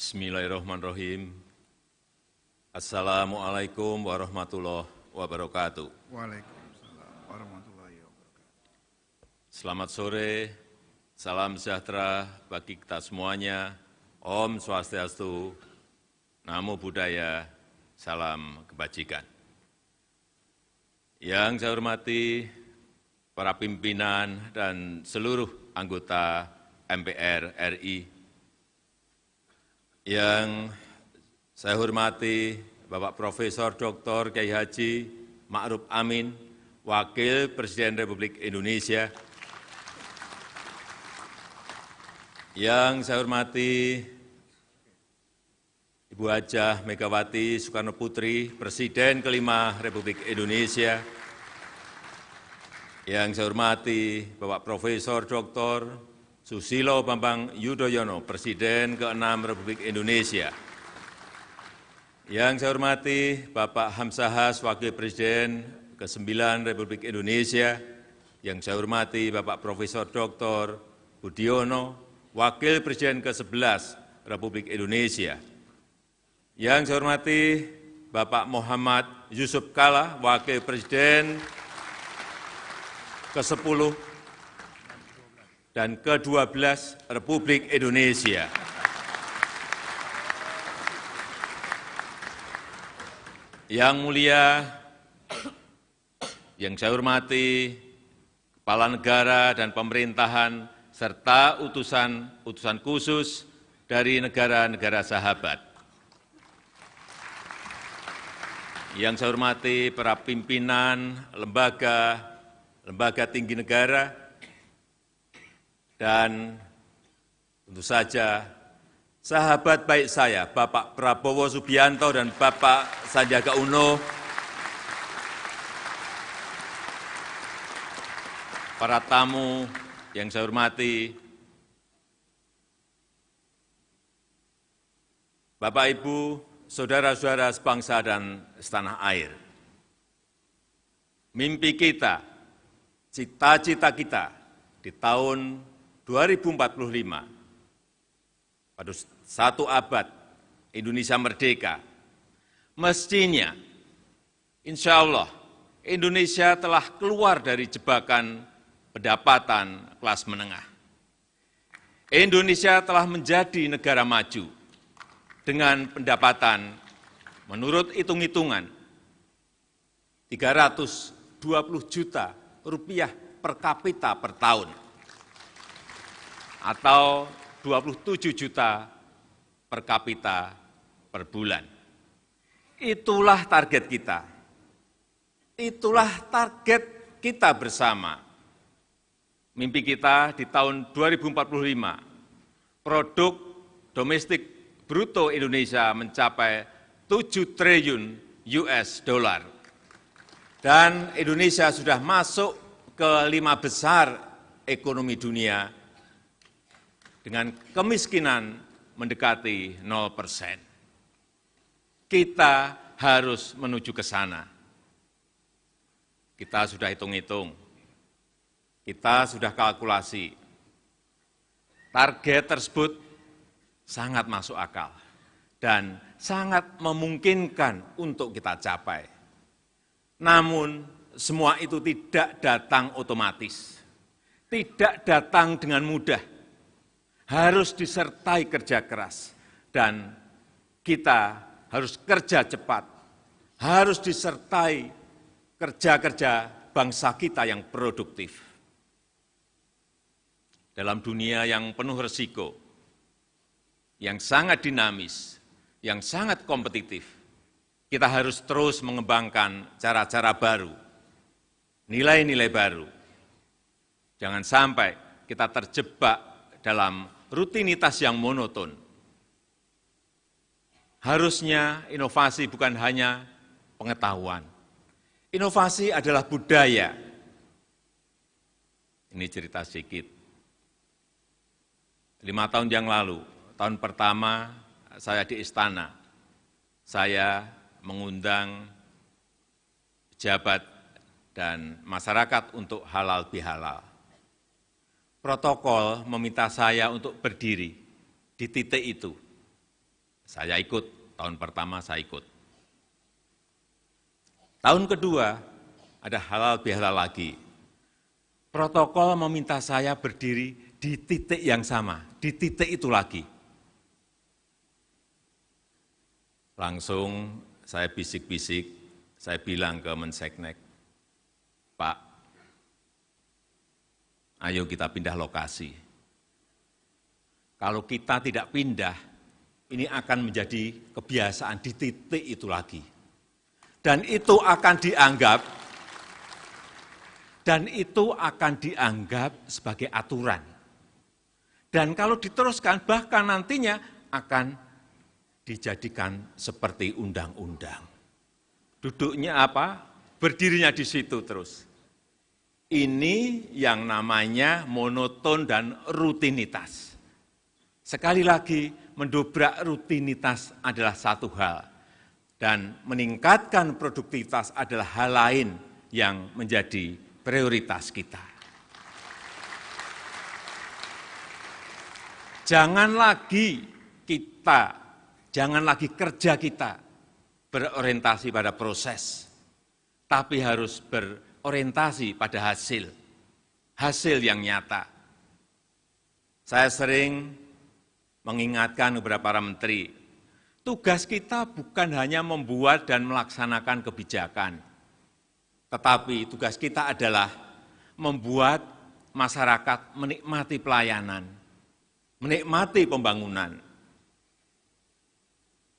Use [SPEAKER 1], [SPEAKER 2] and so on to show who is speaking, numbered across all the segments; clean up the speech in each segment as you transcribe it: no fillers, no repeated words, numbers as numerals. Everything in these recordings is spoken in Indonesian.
[SPEAKER 1] Bismillahirrahmanirrahim. Assalamualaikum warahmatullahi wabarakatuh.
[SPEAKER 2] Waalaikumsalam warahmatullahi wabarakatuh.
[SPEAKER 1] Selamat sore, salam sejahtera bagi kita semuanya. Om Swastiastu, Namo Buddhaya, salam kebajikan. Yang saya hormati para pimpinan dan seluruh anggota MPR RI, yang saya hormati Bapak Profesor Dr. Kiai Haji Ma'ruf Amin, Wakil Presiden Republik Indonesia, yang saya hormati Ibu Hajah Megawati Soekarno Putri, Presiden kelima Republik Indonesia, yang saya hormati Bapak Profesor Dr. Susilo Bambang Yudhoyono, Presiden ke-6 Republik Indonesia. Yang saya hormati Bapak Hamzahas, Wakil Presiden ke-9 Republik Indonesia. Yang saya hormati Bapak Profesor Dr. Budiono, Wakil Presiden ke-11 Republik Indonesia. Yang saya hormati Bapak Muhammad Yusuf Kalla, Wakil Presiden ke-10 dan ke-12 Republik Indonesia. Yang mulia, yang saya hormati Kepala Negara dan Pemerintahan, serta utusan khusus dari negara-negara sahabat. Yang saya hormati para pimpinan lembaga tinggi negara, dan tentu saja sahabat baik saya, Bapak Prabowo Subianto dan Bapak Sandiaga Uno, para tamu yang saya hormati, Bapak Ibu, saudara-saudara sebangsa dan setanah air. Mimpi kita, cita-cita kita di tahun 2045, pada satu abad Indonesia merdeka, mestinya insya Allah Indonesia telah keluar dari jebakan pendapatan kelas menengah. Indonesia telah menjadi negara maju dengan pendapatan menurut hitung-hitungan 320 juta rupiah per kapita per tahun, atau 27 juta per kapita per bulan. Itulah target kita. Itulah target kita bersama. Mimpi kita di tahun 2045, produk domestik bruto Indonesia mencapai 7 triliun US dollar. Dan Indonesia sudah masuk ke 5 besar ekonomi dunia dengan kemiskinan mendekati 0%. Kita harus menuju ke sana. Kita sudah hitung-hitung, kita sudah kalkulasi. Target tersebut sangat masuk akal dan sangat memungkinkan untuk kita capai. Namun, semua itu tidak datang otomatis, tidak datang dengan mudah. Harus disertai kerja keras, dan kita harus kerja cepat, harus disertai kerja-kerja bangsa kita yang produktif. Dalam dunia yang penuh risiko, yang sangat dinamis, yang sangat kompetitif, kita harus terus mengembangkan cara-cara baru, nilai-nilai baru. Jangan sampai kita terjebak dalam rutinitas yang monoton. Harusnya inovasi bukan hanya pengetahuan. Inovasi adalah budaya. Ini cerita sedikit. 5 tahun yang lalu, tahun pertama saya di istana, saya mengundang pejabat dan masyarakat untuk halal bihalal. Protokol meminta saya untuk berdiri di titik itu. Saya ikut, tahun pertama saya ikut. Tahun kedua, ada halal bihalal lagi. Protokol meminta saya berdiri di titik yang sama, di titik itu lagi. Langsung saya bisik-bisik, saya bilang ke Menseknek, Pak, ayo kita pindah lokasi. Kalau kita tidak pindah, ini akan menjadi kebiasaan di titik itu lagi. Dan itu akan dianggap sebagai aturan. Dan kalau diteruskan, bahkan nantinya akan dijadikan seperti undang-undang. Duduknya apa? Berdirinya di situ terus. Ini yang namanya monoton dan rutinitas. Sekali lagi, mendobrak rutinitas adalah satu hal. Dan meningkatkan produktivitas adalah hal lain yang menjadi prioritas kita. Jangan lagi kerja kita berorientasi pada proses, tapi harus berorientasi pada hasil yang nyata. Saya sering mengingatkan kepada para menteri, tugas kita bukan hanya membuat dan melaksanakan kebijakan, tetapi tugas kita adalah membuat masyarakat menikmati pelayanan, menikmati pembangunan.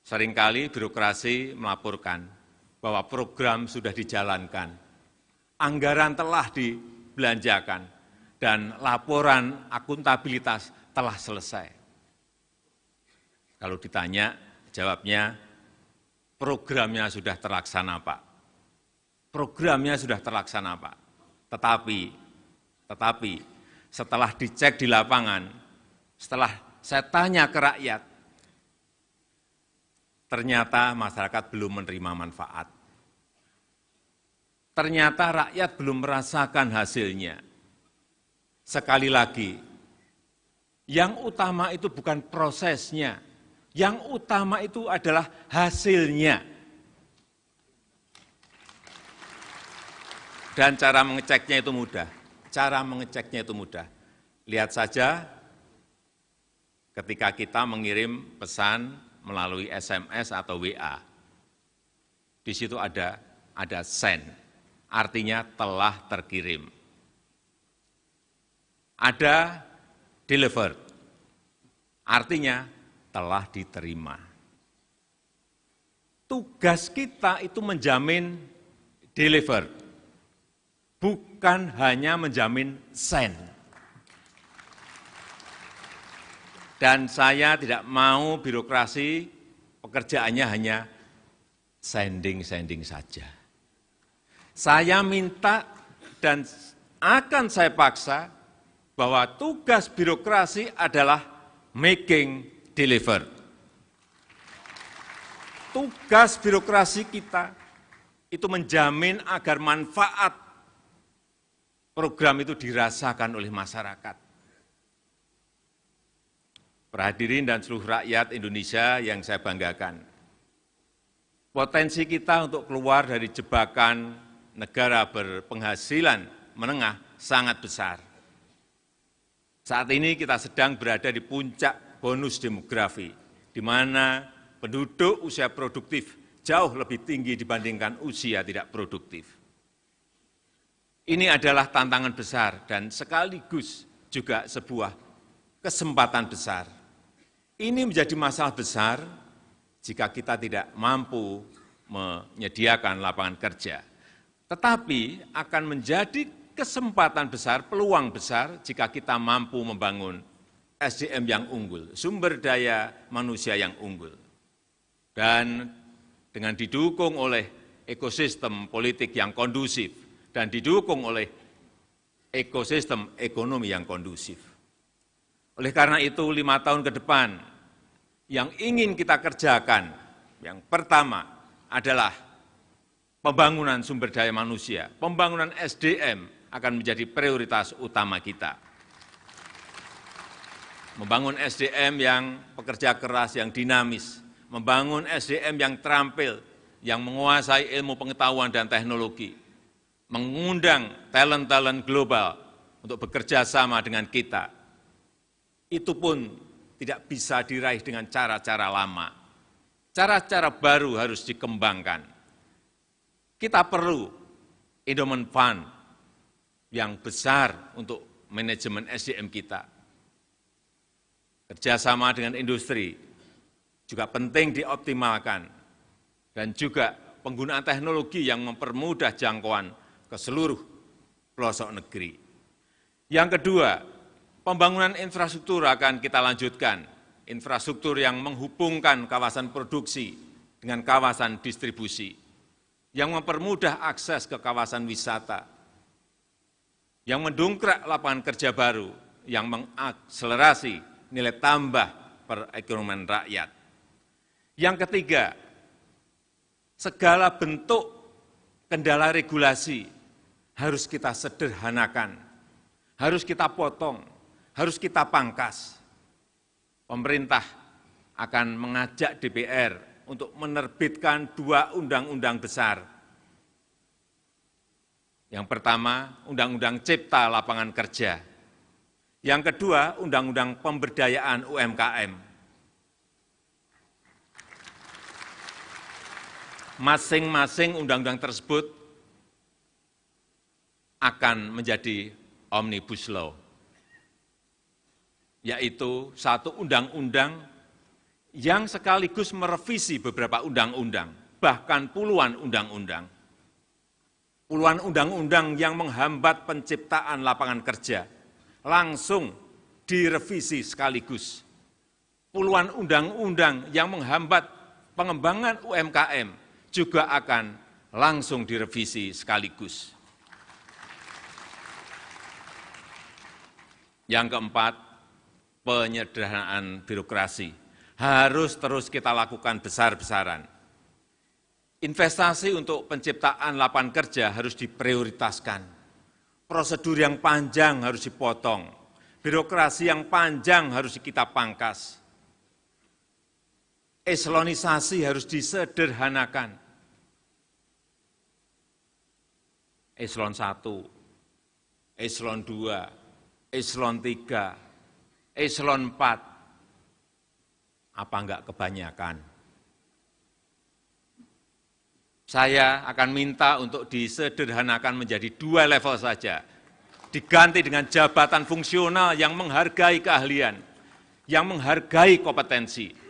[SPEAKER 1] Seringkali birokrasi melaporkan bahwa program sudah dijalankan, anggaran telah dibelanjakan, dan laporan akuntabilitas telah selesai. Kalau ditanya, jawabnya, programnya sudah terlaksana, Pak. Programnya sudah terlaksana, Pak. Tetapi setelah dicek di lapangan, setelah saya tanya ke rakyat, ternyata masyarakat belum menerima manfaat. Ternyata rakyat belum merasakan hasilnya. Sekali lagi, yang utama itu bukan prosesnya, yang utama itu adalah hasilnya. Dan cara mengeceknya itu mudah. Lihat saja ketika kita mengirim pesan melalui SMS atau WA. Di situ ada send, artinya telah terkirim. Ada delivered, artinya telah diterima. Tugas kita itu menjamin delivered, bukan hanya menjamin send. Dan saya tidak mau birokrasi pekerjaannya hanya sending saja. Saya minta dan akan saya paksa bahwa tugas birokrasi adalah making deliver. Tugas birokrasi kita itu menjamin agar manfaat program itu dirasakan oleh masyarakat. Para hadirin dan seluruh rakyat Indonesia yang saya banggakan, potensi kita untuk keluar dari jebakan negara berpenghasilan menengah sangat besar. Saat ini kita sedang berada di puncak bonus demografi, di mana penduduk usia produktif jauh lebih tinggi dibandingkan usia tidak produktif. Ini adalah tantangan besar dan sekaligus juga sebuah kesempatan besar. Ini menjadi masalah besar jika kita tidak mampu menyediakan lapangan kerja. Tetapi akan menjadi kesempatan besar, peluang besar jika kita mampu membangun SDM yang unggul, sumber daya manusia yang unggul. Dan dengan didukung oleh ekosistem politik yang kondusif dan didukung oleh ekosistem ekonomi yang kondusif. Oleh karena itu, 5 tahun ke depan yang ingin kita kerjakan, yang pertama adalah pembangunan sumber daya manusia, pembangunan SDM akan menjadi prioritas utama kita. Membangun SDM yang pekerja keras, yang dinamis, membangun SDM yang terampil, yang menguasai ilmu pengetahuan dan teknologi, mengundang talent-talent global untuk bekerja sama dengan kita. Itu pun tidak bisa diraih dengan cara-cara lama. Cara-cara baru harus dikembangkan. Kita perlu endowment fund yang besar untuk manajemen SDM kita. Kerjasama dengan industri juga penting dioptimalkan, dan juga penggunaan teknologi yang mempermudah jangkauan ke seluruh pelosok negeri. Yang kedua, pembangunan infrastruktur akan kita lanjutkan, infrastruktur yang menghubungkan kawasan produksi dengan kawasan distribusi, yang mempermudah akses ke kawasan wisata, yang mendongkrak lapangan kerja baru, yang mengakselerasi nilai tambah perekonomian rakyat. Yang ketiga, segala bentuk kendala regulasi harus kita sederhanakan, harus kita potong, harus kita pangkas. Pemerintah akan mengajak DPR untuk menerbitkan 2 undang-undang besar. Yang pertama, Undang-Undang Cipta Lapangan Kerja. Yang kedua, Undang-Undang Pemberdayaan UMKM. Masing-masing undang-undang tersebut akan menjadi omnibus law, yaitu satu undang-undang yang sekaligus merevisi beberapa undang-undang, bahkan puluhan undang-undang. Puluhan undang-undang yang menghambat penciptaan lapangan kerja langsung direvisi sekaligus. Puluhan undang-undang yang menghambat pengembangan UMKM juga akan langsung direvisi sekaligus. Yang keempat, penyederhanaan birokrasi harus terus kita lakukan besar-besaran. Investasi untuk penciptaan lapangan kerja harus diprioritaskan. Prosedur yang panjang harus dipotong. Birokrasi yang panjang harus kita pangkas. Eselonisasi harus disederhanakan. Eselon 1, Eselon 2, Eselon 3, Eselon 4, apa enggak kebanyakan? Saya akan minta untuk disederhanakan menjadi 2 level saja, diganti dengan jabatan fungsional yang menghargai keahlian, yang menghargai kompetensi.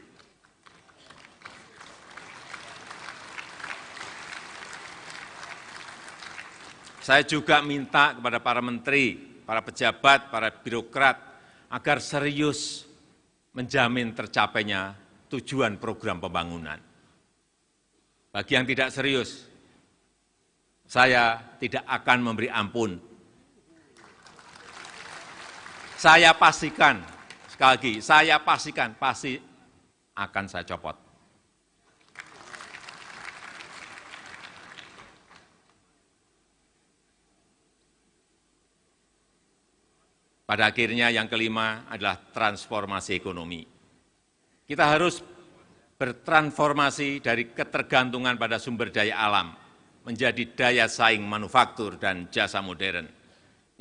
[SPEAKER 1] Saya juga minta kepada para menteri, para pejabat, para birokrat, agar serius menjamin tercapainya tujuan program pembangunan. Bagi yang tidak serius, saya tidak akan memberi ampun. Saya pastikan, sekali lagi, saya pastikan, pasti akan saya copot. Pada akhirnya yang kelima adalah transformasi ekonomi. Kita harus bertransformasi dari ketergantungan pada sumber daya alam menjadi daya saing manufaktur dan jasa modern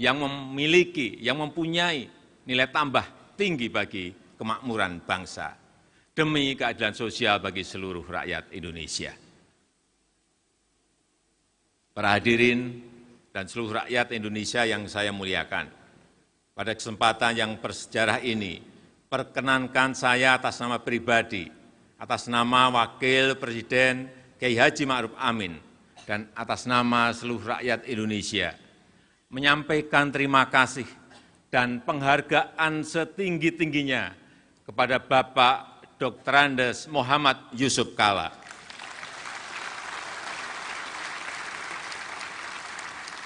[SPEAKER 1] yang memiliki, yang mempunyai nilai tambah tinggi bagi kemakmuran bangsa demi keadilan sosial bagi seluruh rakyat Indonesia. Para hadirin dan seluruh rakyat Indonesia yang saya muliakan, pada kesempatan yang bersejarah ini, perkenankan saya atas nama pribadi, atas nama Wakil Presiden Kiai Haji Ma'ruf Amin, dan atas nama seluruh rakyat Indonesia, menyampaikan terima kasih dan penghargaan setinggi-tingginya kepada Bapak Dr. Andes Muhammad Yusuf Kalla,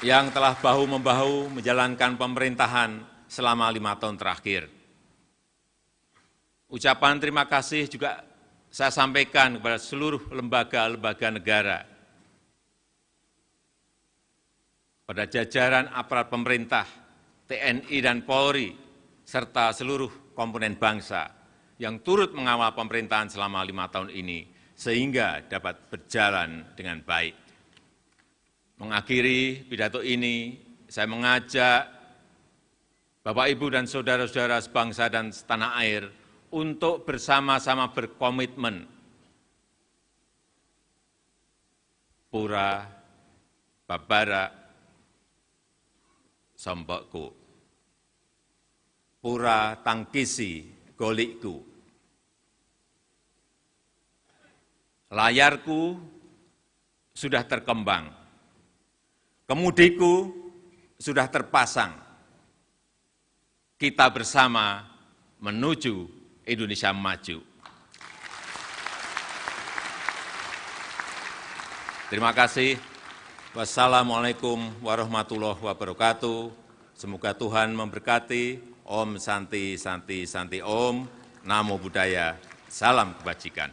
[SPEAKER 1] yang telah bahu-membahu menjalankan pemerintahan selama 5 tahun terakhir. Ucapan terima kasih juga saya sampaikan kepada seluruh lembaga-lembaga negara, pada jajaran aparat pemerintah, TNI dan Polri, serta seluruh komponen bangsa yang turut mengawal pemerintahan selama 5 tahun ini, sehingga dapat berjalan dengan baik. Mengakhiri pidato ini, saya mengajak Bapak, Ibu, dan saudara-saudara sebangsa dan setanah air untuk bersama-sama berkomitmen pura babara sombokku, pura tangkisi golikku. Layarku sudah terkembang, kemudiku sudah terpasang. Kita bersama menuju Indonesia maju. Terima kasih. Wassalamualaikum warahmatullahi wabarakatuh. Semoga Tuhan memberkati. Om Santi Santi Santi Om. Namo Buddhaya. Salam kebajikan.